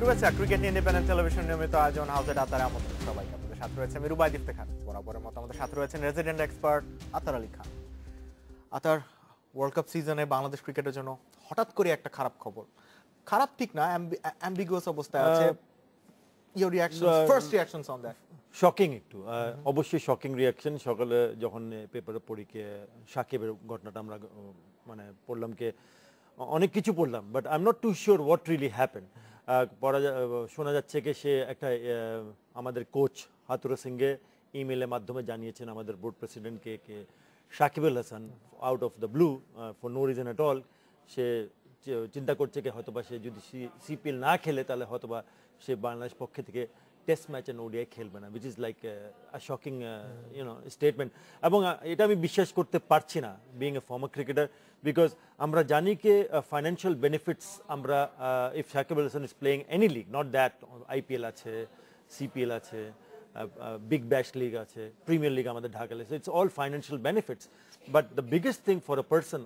শুভেচ্ছা cricket independent television নিয়মিত আয়োজন হাউজের আতারে আমন্ত্রণ সবাইকে। আপনাদের সাথে রয়েছে আমি রুবাই ইফতেখার। বরাবরের মতো আমাদের সাথে রয়েছেন রেসিডেন্ট এক্সপার্ট আতার আলী খান। আতার, ওয়ার্ল্ড কাপ সিজনে বাংলাদেশ ক্রিকেটের জন্য হঠাৎ করে একটা খারাপ খবর, খারাপ ঠিক না, অ্যাম্বিগুয়াস অবস্থায় আছে। Your reaction, first reactions on that? Shocking একটু, অবশ্যই শকিং রিঅ্যাকশন। সকালে যখন পেপারে পড়ি কে সাকিবের ঘটনাটা আমরা মানে পড়লাম, কে অনেক কিছু পড়লাম, but I am not too sure what really happen. শোনা যাচ্ছে কি সে একটা আমাদের কোচ হাতুরা সিংকে ইমেলের মাধ্যমে জানিয়েছেন আমাদের বোর্ড প্রেসিডেন্টকে কে Shakib Al Hasan out of the blue for no reason at all সে চিন্তা করছে কি হয়তোবা সে যদি সিপিএল না খেলে তাহলে হয়তোবা সে বাংলাদেশ পক্ষে থেকে টেস্ট ম্যাচ এন্ড ওডিআই খেলবে না, which is like a shocking statement. এবং এটা আমি বিশ্বাস করতে পারছি না being a former cricketer, because আমরা জানি কি ফাইন্যান্সিয়াল বেনিফিটস আমরা if Shakib Al Hasan is playing any league, not that IPL আছে, সিপিএল আছে, বিগ ব্যাশ লিগ আছে, প্রিমিয়ার লিগ আমাদের Dhaka league, it's all financial benefits, but the biggest thing for a person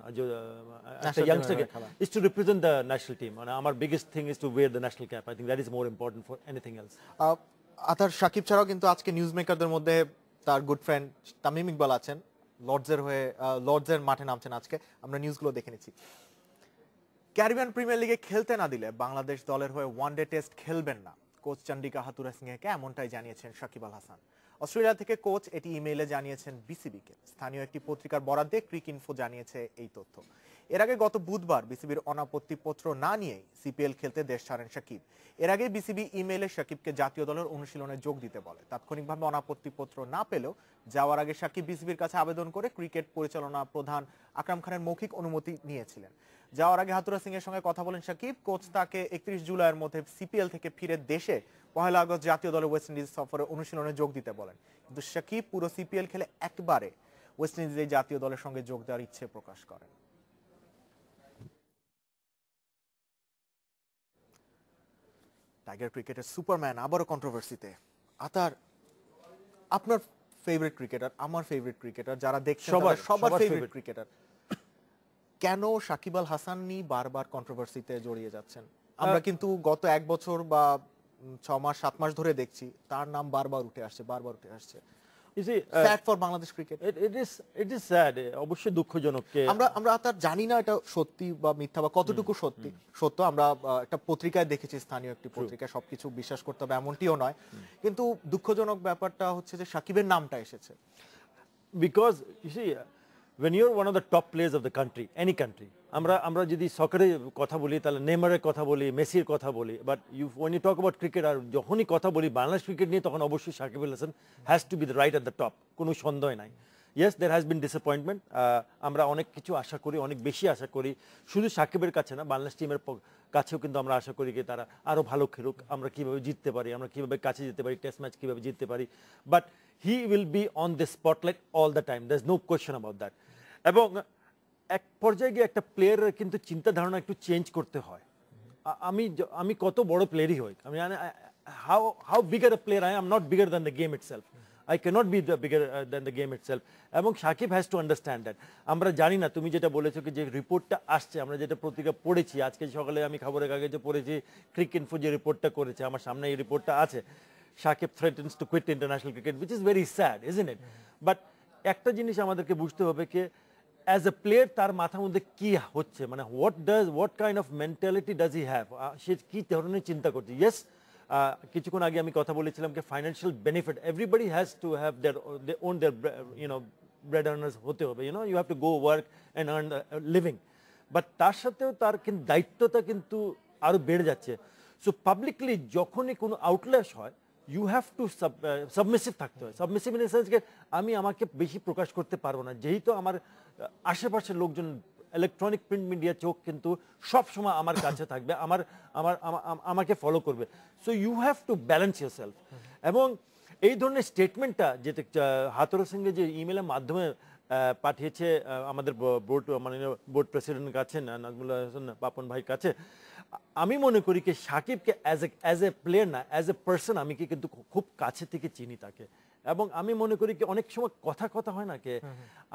as a youngster is to represent the national team, and our biggest thing is to wear the national cap. I think that is more important for anything else. আতার, সাকিব ছাড়াও কিন্তু আজকে news মেকারদের মধ্যে তার good friend Tamim Iqbal আছেন, লর্ডসের মাঠে নামছেন আজকে। আমরা নিউজগুলো দেখে নিচ্ছি। ক্যারিবিয়ান প্রিমিয়ার লিগে খেলতে না দিলে বাংলাদেশ দলের হয়ে ওয়ানডে টেস্ট খেলবেন না, কোচ চন্ডিকা হাতুরা সিংকে এমনটাই জানিয়েছেন সাকিব আল হাসান। অস্ট্রেলিয়া থেকে কোচ এটি ইমেইলে জানিয়েছেন বিসিবিকে। স্থানীয় একটি পত্রিকার বরাদ্দে ক্রিক ইনফো জানিয়েছে এই তথ্য। এর আগে গত বুধবার বিসিবির অনাপত্তিপত্র না নিয়েই সিপিএল খেলতে দেশ ছাড়েন সাকিব। এর আগে বিসিবি ইমেইলে সাকিবকে জাতীয় দলের অনুশীলনে যোগ দিতে বলে। তাৎক্ষণিকভাবে অনাপত্তিপত্র না পেলেও যাওয়ার আগে সাকিব বিসিবির কাছে আবেদন করে ক্রিকেট পরিচালনা প্রধান আকরাম খানের মৌখিক অনুমতি নিয়েছিলেন। যাওয়ার আগে হাতুরা সিং এর সঙ্গে কথা বলেন সাকিব। কোচ তাকে 31 জুলাইয়ের মধ্যে সিপিএল থেকে ফিরে দেশে 1 আগস্ট জাতীয় দলের ওয়েস্ট ইন্ডিজ সফরে অনুশীলনে যোগ দিতে বলেন। কিন্তু সাকিব পুরো সিপিএল খেলে একবারে ওয়েস্ট ইন্ডিজের জাতীয় দলের সঙ্গে যোগ দেওয়ার ইচ্ছে প্রকাশ করেন। টাইগার ক্রিকেটের সুপারম্যান আবারও কন্ট্রোভার্সিতে। আতার, আপনার ফেভারিট ক্রিকেটার, আমার ফেভারিট ক্রিকেটার, যারা দেখছেন সবার ফেভারিট ক্রিকেটার, কেন সাকিব আল হাসানই বারবার কন্ট্রোভার্সিতে জড়িয়ে যাচ্ছেন? আমরা কিন্তু গত 1 বছর বা 6 মাস 7 মাস ধরে দেখছি তার নাম বারবার উঠে আসছে। Sad for Bangladesh cricket. It is sad. অবশ্যই দুঃখজনক। আমরা তার জানি না এটা সত্যি বা মিথ্যা বা কতটুকু সত্য। আমরা একটা পত্রিকায় দেখেছি, স্থানীয় একটি পত্রিকায়, সবকিছু বিশ্বাস করতে হবে এমনটিও নয়। কিন্তু দুঃখজনক ব্যাপারটা হচ্ছে যে সাকিবের নামটা এসেছে। Because you see, when you're one of the top players of the country, any country, আমরা যদি সকারের কথা বলি তাহলে নেইমারের কথা বলি, মেসির কথা বলি, but when you talk about cricket আর যখনই কথা বলি বাংলাদেশ ক্রিকেট নিয়ে তখন অবশ্যই Shakib Al Hasan has to be the right at the top, কোনো সন্দেহ নাই। Yes, there has been disappointment. আমরা অনেক কিছু আশা করি, অনেক বেশি আশা করি, শুধু সাকিবের কাছে না, বাংলাদেশ টিমের কাছেও কিন্তু আমরা আশা করি যে তারা আরও ভালো খেলুক, আমরা কীভাবে জিততে পারি, আমরা কীভাবে কাছে যেতে পারি, টেস্ট ম্যাচ কীভাবে জিততে পারি, but he will be on the spotlight all the time, there is no question about that. এবং এক পর্যায়ে গিয়ে একটা প্লেয়ারের কিন্তু চিন্তা ধারণা একটু চেঞ্জ করতে হয়। আমি কত বড় প্লেয়ারই হই, আমি how bigger a player I am not bigger than the game itself, I can't be the bigger than the game itself. এবং Shakib has to understand that. আমরা জানি না, তুমি যেটা বলেছো কি যে রিপোর্টটা আসছে, আমরা যেটা পত্রিকা পড়েছি, আজকে সকালে আমি খবরের কাগজে পড়েছি ক্রিক ইনফো যে রিপোর্টটা করেছে, আমার সামনে এই রিপোর্টটা আছে, Shakib threatens to quit international cricket, which is very sad, isn't it? But একটা জিনিস আমাদেরকে বুঝতে হবে কি অ্যাজ এ প্লেয়ার তার মাথার মধ্যে কি হচ্ছে, মানে what kind of mentality does he have, সে কি ধরনের চিন্তা করছে। ইয়েস, কিছুক্ষণ আগে আমি কথা বলেছিলাম যে financial benefit, everybody has to have their bread earners হতে হবে, you have to go work and earn living, but তার সাথেও তার কিন্তু দায়িত্বটা কিন্তু আরও বেড়ে যাচ্ছে। সো পাবলিকলি যখনই কোনো আউটলেস হয়, ইউ হ্যাভ টু সাবমিসিভ থাকতে হয়। সাবমিসিভ ইন দ্য সেন্স যে আমি আমাকে বেশি প্রকাশ করতে পারবো না, যেহেতু আমার আশেপাশের লোকজন, ইলেকট্রনিক প্রিন্ট মিডিয়া চোখ কিন্তু সবসময় আমার কাছে থাকবে, আমাকে ফলো করবে। So you have to balance yourself. এবং এই ধরনের স্টেটমেন্টটা যেটা হাতুরা সিংকে যে ইমেলের মাধ্যমে পাঠিয়েছে আমাদের বোর্ড প্রেসিডেন্টের কাছে, নাজমুল্লাহ হাসান পাপন ভাইয়ের কাছে, আমি মনে করি কি সাকিবকে অ্যাজ এ প্লেয়ার না, অ্যাজ এ পার্সন আমি কিন্তু খুব কাছে থেকে চিনি তাকে। এবং আমি মনে করি কি অনেক সময় কথা হয় না, কে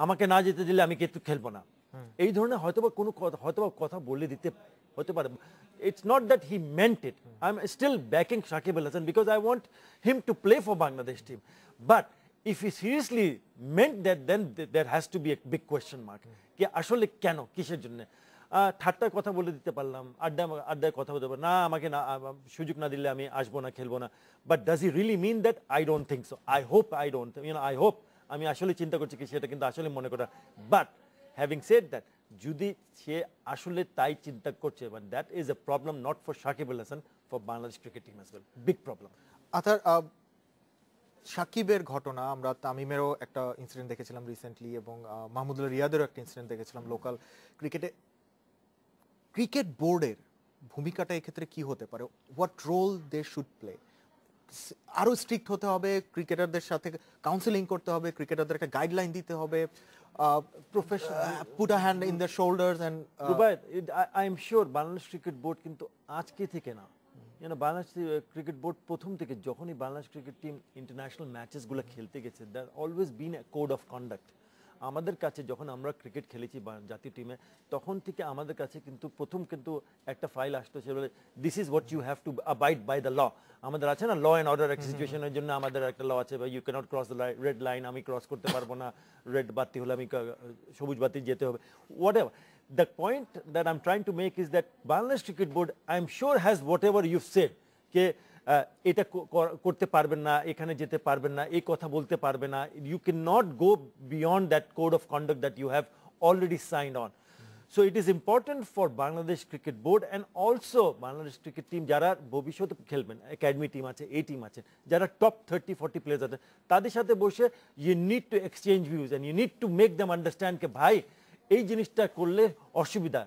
আমাকে না যেতে দিলে আমি কিন্তু খেলবো না, এই ধরনের হয়তোবা কোনো হয়তোবা কথা বলে দিতে হতে পারে। It's not that he meant it. I'm still backing Shakib Al Hasan because I want him to play for Bangladesh team. But if he seriously meant that, then there has to be a big question mark. কি আসলে কেন, কিসের জন্য? ঠাট্টার কথা বলে দিতে পারলাম, আড্ডায় কথা বলতে পারলাম, না আমাকে না সুযোগ না দিলে আমি আসবো না, খেলবো না। But does he really mean that? I don't think so. I hope I hope, আমি আসলে চিন্তা করছি কি সেটা কিন্তু আসলে মনে করা। বাট হ্যাভিং সেড দ্যাট, যদি সে আসলে তাই চিন্তা করছে, but that is a problem not for Shakib Al Hasan, for Bangladesh cricket team as well, big problem. Athar, সাকিবের ঘটনা, আমরা তামিমেরও একটা ইনসিডেন্ট দেখেছিলাম রিসেন্টলি, এবং মাহমুদুল্লাহ রিয়াদেরও একটা ইনসিডেন্ট দেখেছিলাম লোকাল ক্রিকেটে। ক্রিকেট বোর্ডের ভূমিকাটা এক্ষেত্রে কি হতে পারে? What role they should play? আরো স্ট্রিক্ট হতে হবে, ক্রিকেটারদের সাথে কাউন্সিলিং করতে হবে, ক্রিকেটারদের একটা গাইডলাইন দিতে হবে, put a hand in the shoulders and I am sure Bangladesh cricket board কিন্তু আজকে থেকে না, বাংলাদেশ ক্রিকেট বোর্ড প্রথম থেকে যখনই বাংলাদেশ ক্রিকেট টিম ইন্টারন্যাশনাল ম্যাচেসগুলো খেলতে গেছে, there always been a code of conduct. আমাদের কাছে যখন আমরা ক্রিকেট খেলেছি জাতীয় টিমে, তখন থেকে আমাদের কাছে কিন্তু প্রথম কিন্তু একটা ফাইল আসতো, সে বলে this is what you have to abide by the law. আমাদের আছে না ল অ্যান্ড অর্ডার একটা সিচুয়েশনের জন্য আমাদের একটা ল আছে, you can't cross the red line, আমি ক্রস করতে পারবো না, রেড বাতি হলে আমি সবুজ বাতি যেতে হবে, what ever. The point that I'm trying to make is that Bangladesh Cricket Board, I'm sure, has whatever you've said, ke এটা করতে পারবেন না, এখানে যেতে পারবেন না, এই কথা বলতে পারবে না, you cannot go beyond that code of conduct that you have already signed on. So it is important for Bangladesh Cricket Board and also Bangladesh Cricket Team যারা ভবিষ্যতে খেলবেন, একাডেমি টিম আছে, এই টিম আছে, যারা টপ 30-40 প্লেয়ার্স আছে, তাদের সাথে বসে you need to exchange views and you need to make them understand কে ভাই এই জিনিসটা করলে অসুবিধা,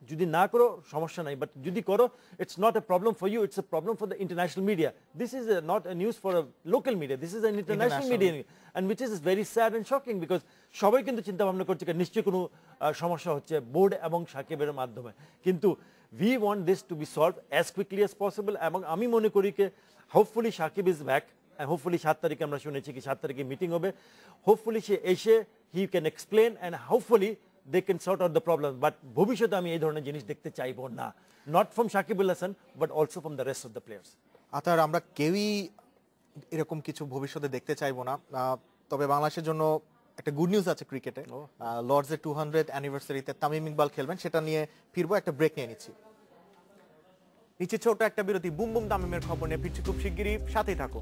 যদি না করো সমস্যা নাই, বাট যদি করো it's not a problem for you, it's a problem for the international media. This is not a news for local media, this is an international media, and which is very sad and shocking, because সবাই কিন্তু চিন্তা ভাবনা করছে নিশ্চয়ই কোনো সমস্যা হচ্ছে board এবং সাকিবের মাধ্যমে, কিন্তু we want this to be solve as quickly as possible. এবং আমি মনে করি যে hopefully Shakib is back, hopefully 7 তারিখে আমরা শুনেছি কি 7 তারিখে মিটিং হবে, হোপফুলি সে এসে he can explain and hopefully they can sort out the problem, but ভবিষ্যতে আমি এই ধরনের জিনিস দেখতে চাইবো না, not from Shakib Al Hasan but also from the rest of the players. আতার, আমরা কেউই এরকম কিছু ভবিষ্যতে দেখতে চাইবো না, তবে বাংলাদেশের জন্য একটা গুড নিউজ আছে ক্রিকেটে। লর্ডসের 200th অ্যানিভার্সারিতে তামিম ইকবাল খেলবেন, সেটা নিয়ে ফিরবো, একটা ব্রেক নিয়ে নিচ্ছি। নিচে ছোট একটা বিরতি, বুম বুম তামিমের খবর নিয়ে ফিরছি খুব শিগগিরই, সাথেই থাকো।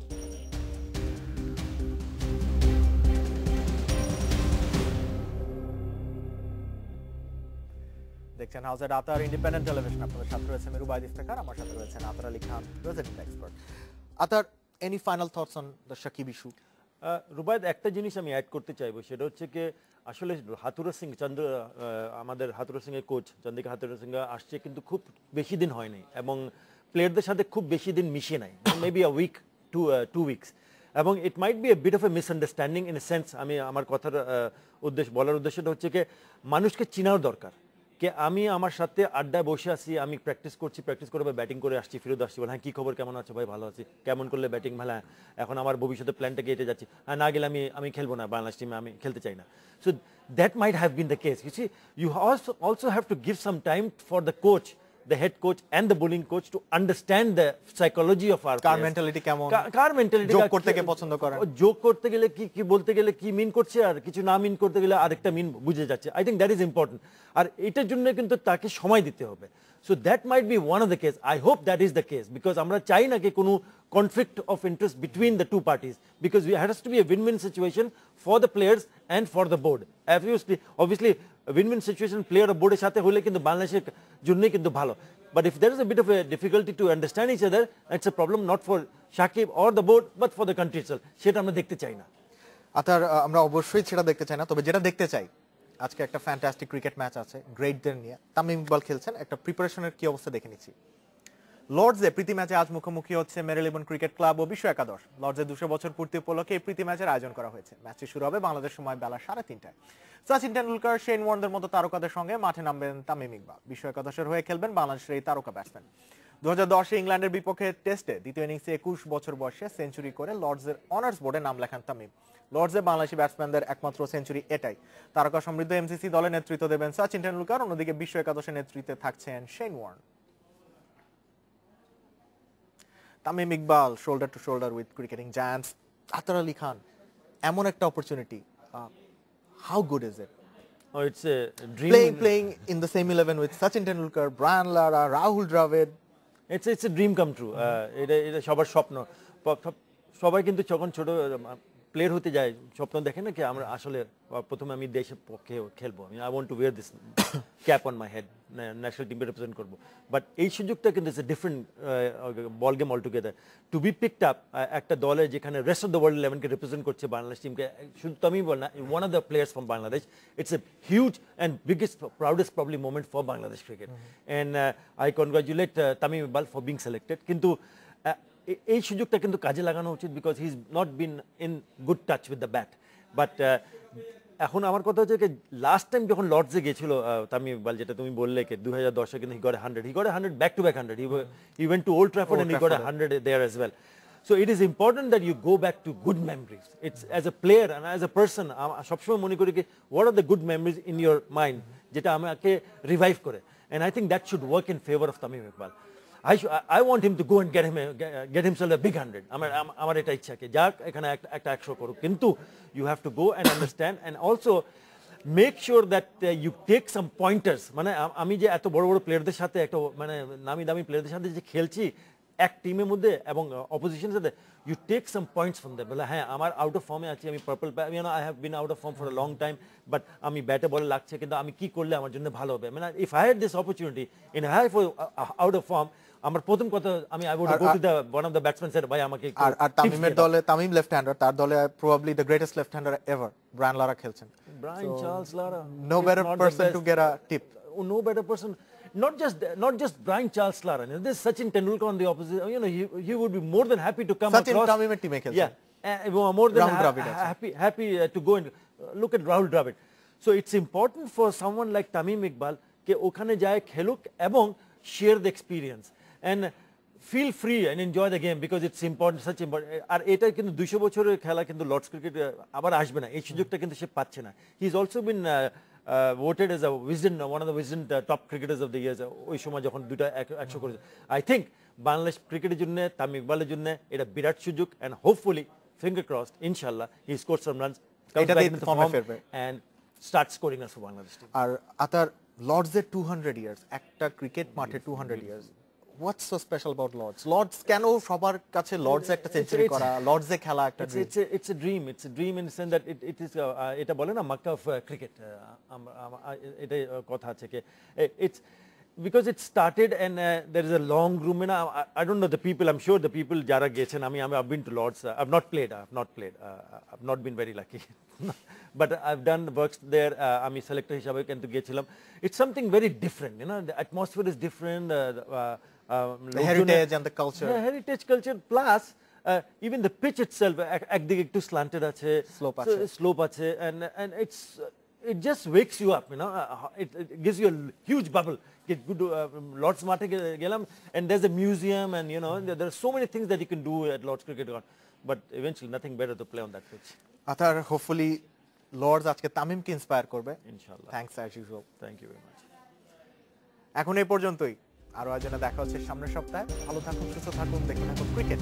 দেখছেন হাউস এট আতার ইন্ডিপেন্ডেন্ট টেলিভিশন, আপনাদের সাথে রয়েছে মেরু বাইদ ইফতেখার, আমার সাথে রয়েছেন Athar Ali Khan, resident expert. Athar, any final thoughts on the Shakib issue? Rubaid, একটা জিনিস আমি অ্যাড করতে চাইবো, সেটা হচ্ছে কি আসলে হাতুরা সিং আমাদের হাতুরা সিং এর কোচ চন্দ্রিকা হাতুরা সিং আসছে কিন্তু খুব বেশি দিন হয়নি এবং প্লেয়ারদের সাথে খুব বেশি দিন মিশে নাই, মেবি আ উইক, 2 উইকস, এবং it might be a bit of a misunderstanding in a sense. আমি আমার কথার বলার উদ্দেশ্যটা হচ্ছে কি মানুষকে চেনার দরকার, কে আমি আমার সাথে আড্ডায় বসে আছি, আমি প্র্যাকটিস করে ব্যাটিং করে আসছি, ফিরত আসছি, বলে হ্যাঁ কী খবর, কেমন আছো ভাই, ভালো আছি, কেমন করলে ব্যাটিং ভালো, এখন আমার ভবিষ্যতে প্ল্যানটা কেটে যাচ্ছি, হ্যাঁ না গেলে আমি খেলবো না, বাংলাদেশ টিমে আমি খেলতে চাই না। So that might have been the case. You see, you also have to give some time for the coach, the head coach and the bowling coach to understand the psychology of our car mentality কেমন, কার mentality, যোগ করতে কে পছন্দ করেন, যোগ করতে গেলে কি বলতে গেলে কি মিন করছে, আর কিছু না মিন করতে গেলে আরেকটা মিন বুঝে যাচ্ছে। I think that is important, আর এটার জন্য কিন্তু তাকে সময় দিতে হবে। So that might be one of the case, I hope that is the case, because আমরা চাই না কি কোনো conflict of interest between the two parties, because it has to be a win-win situation for the players and for the board. Obviously a win-win situation player or board এর সাথে হলে কিন্তু বাংলাদেশের জন্যই কিন্তু ভালো, but if there is a bit of a difficulty to understand each other, it's a problem not for Shakib or the board but for the country itself, সেটা আমরা দেখতে চাই না। আতার, আমরা অবশ্যই সেটা দেখতে চাই না, তবে যেটা দেখতে চাই, আজকে একটা ফ্যান্টাস্টিক ক্রিকেট ম্যাচ আছে গ্রেটদের নিয়ে, তামিম ইকবাল খেলছেন, একটা প্রিপারেশনের কি অবস্থা দেখে নিচ্ছি। লর্ডসে প্রীতি ম্যাচে আজ মুখোমুখি হচ্ছে মেরিলেবন ক্রিকেট ক্লাব ও বিশ্ব একাদশ। লর্ডসে 200 বছর পূর্তি উপলক্ষে এই প্রীতি ম্যাচের আয়োজন করা হয়েছে। ম্যাচটি শুরু হবে বাংলাদেশ সময় বেলা 3:30টায়। সচিন টেন্ডুলকার, শেন ওয়ার্নদের মতো তারকাদের সঙ্গে মাঠে নামবেন তামিম ইকবাল। বিশ্ব একাদশের হয়ে খেলবেন বাংলাদেশের এই তারকা ব্যাটসম্যান। 2010 ইংল্যান্ডের বিপক্ষে টেস্টে দ্বিতীয় ইনিংসে 21 বছর বয়সে সেঞ্চুরি করে লর্ডসের অনার্স বোর্ডে নাম লেখান তামিম। লর্ডসে বাংলাদেশি ব্যাটসম্যানদের একমাত্র সেঞ্চুরি এটাই। তারকা সমৃদ্ধ এমসিসি দলে নেতৃত্ব দেবেন সচিন টেন্ডুলকার, অন্যদিকে বিশ্ব একাদশের নেতৃত্বে থাকছেন Shane Warne. Tamim Iqbal shoulder to shoulder with cricketing giants Athar Ali Khan, এমন একটা opportunity, how good is it? Oh, it's a dream. Playing in the same 11 with Sachin Tendulkar, Brian Lara, Rahul Dravid. It's a dream come true. এটা সবার স্বপ্ন। সবাই কিন্তু যখন ছোট player হতে যায় স্বপ্ন দেখে না কি আমরা আসলে প্রথমে আমি দেশের পক্ষে খেলবো, আমি I want to wear this cap on my head, national টিমকে রিপ্রেজেন্ট করবো। বাট এই সুযোগটা কিন্তু it's a different ball game altogether to be picked up একটা দলে যেখানে রেস্ট অফ দ্য ওয়ার্ল্ড 11কে রিপ্রেজেন্ট করছে বাংলাদেশ টিমকে, শুধু তো আমি বল না, one of the players from Bangladesh. It's a huge and biggest proudest probably moment for Bangladesh cricket, and I congratulate Tamim Iqbal for being selected. কিন্তু এই সুযোগটা কিন্তু কাজে লাগানো উচিত, because he is not been in good touch with the bat. But এখন আমার কথা হচ্ছে কি লাস্ট টাইম যখন লর্ডসে গেছিল তামিম ইকবাল, যেটা তুমি বললে কি 2010 কিন্তু he got 100 back to back 100, he went to Old Trafford and he got 100 there as well. So it is important that you go back to good memories. It's as a player and as a person, সবসময় মনে করি কি what are the good memories in your mind যেটা আমাকে revive করে, and I think that should work in favor of Tamim Iqbal. I want him to go and get himself a big 100. আমার এটা ইচ্ছা কি যাক এখানে একটা 100 করুক, কিন্তু you have to go and understand and also make sure that you take some pointers. মানে আমি যে এত বড় বড় প্লেয়ারদের সাথে একটা মানে নামি দামি প্লেয়ারদের সাথে যে খেলছি এক টিমের মধ্যে এবং অপোজিশনের সাথে, you take some points from that. বলে হ্যাঁ আমার আউট অফ ফর্মে আছি, আমি পার্পল I have been out of form for a long time, but আমি ব্যাটে বলে লাগছে, কিন্তু আমি কি করলে আমার জন্য ভালো হবে। মানে if I had this opportunity in high for out of form, আমার প্রথম কথা আমি I would go to the one of the batsman said ভাই আমাকে। আর তামিমের দলে তামিম লেফট হ্যান্ডার, তার দলে probably the greatest left hander ever Brian Lara খেলছেন। Brian Charles Lara, no better person to get a tip. No better person. Not just Brian Charles Lara. There's Sachin Tendulkar on the opposite. You know, he would be more than happy to come Sachin across. Tamimer team খেলছে। Yeah, more than happy to go and look at Rahul Dravid. So it's important for someone like Tamim Iqbal ke okhane jaye kheluk ebong share the experience and feel free and enjoy the game, because it's important, such important. আর এটা কিন্তু 200 বছরের খেলা কিন্তু Lords cricket আবার আসবে না, এই সুযোগটা কিন্তু সে পাচ্ছে না। He is also been voted as a one of the Wisden top cricketers of the year ওই সময় যখন দুটো 100 করেছে। আই থিঙ্ক বাংলাদেশ ক্রিকেটের জন্য তামিম ইকবালের জন্য এটা বিরাট সুযোগ, and hopefully finger crossed inshallah he scores some runs, comes back into the form and starts scoring us for Bangladesh team. আর আতার লর্ডসের 200 ইয়ার্স, একটা ক্রিকেট মাঠে 200 years, what's so special about Lord's? Lord's কেন সবার কাছে লর্ডস একটা century করা, লর্ডসে খেলা একটা dream? It's a dream. It's a dream in the sense that it is এটা বলে না মাক্কা অফ ক্রিকেট, এটা কথা আছে কি it's because it started and there is a long room, and I don't know the people, I'm sure the people jara gechen, I've been to Lords, I've not played, I've not been very lucky but I've done works there, আমি selector হিসাবে কিন্তু গেছিলাম। It's something very different, you know, the atmosphere is different, the heritage and the culture, heritage culture plus even the pitch itself একদিকে একটু slanted আছে, slope আছে, and it just wakes you up, you know, it gives you a huge bubble. Get good Lords মাঠে গেলাম, and there's a museum, and you know there are so many things that you can do at Lords cricket ground, but eventually nothing better to play on that pitch. Athar, hopefully Lord's আজকে তামিমকে inspire করবে ইনশাআল্লাহ। Thanks as usual. Thank you very much. এখন এই পর্যন্তই, আরো আয়োজনে দেখা হচ্ছে সামনের সপ্তাহে। ভালো থাকুন, সুস্থ থাকুন, দেখে থাকুন ক্রিকেট।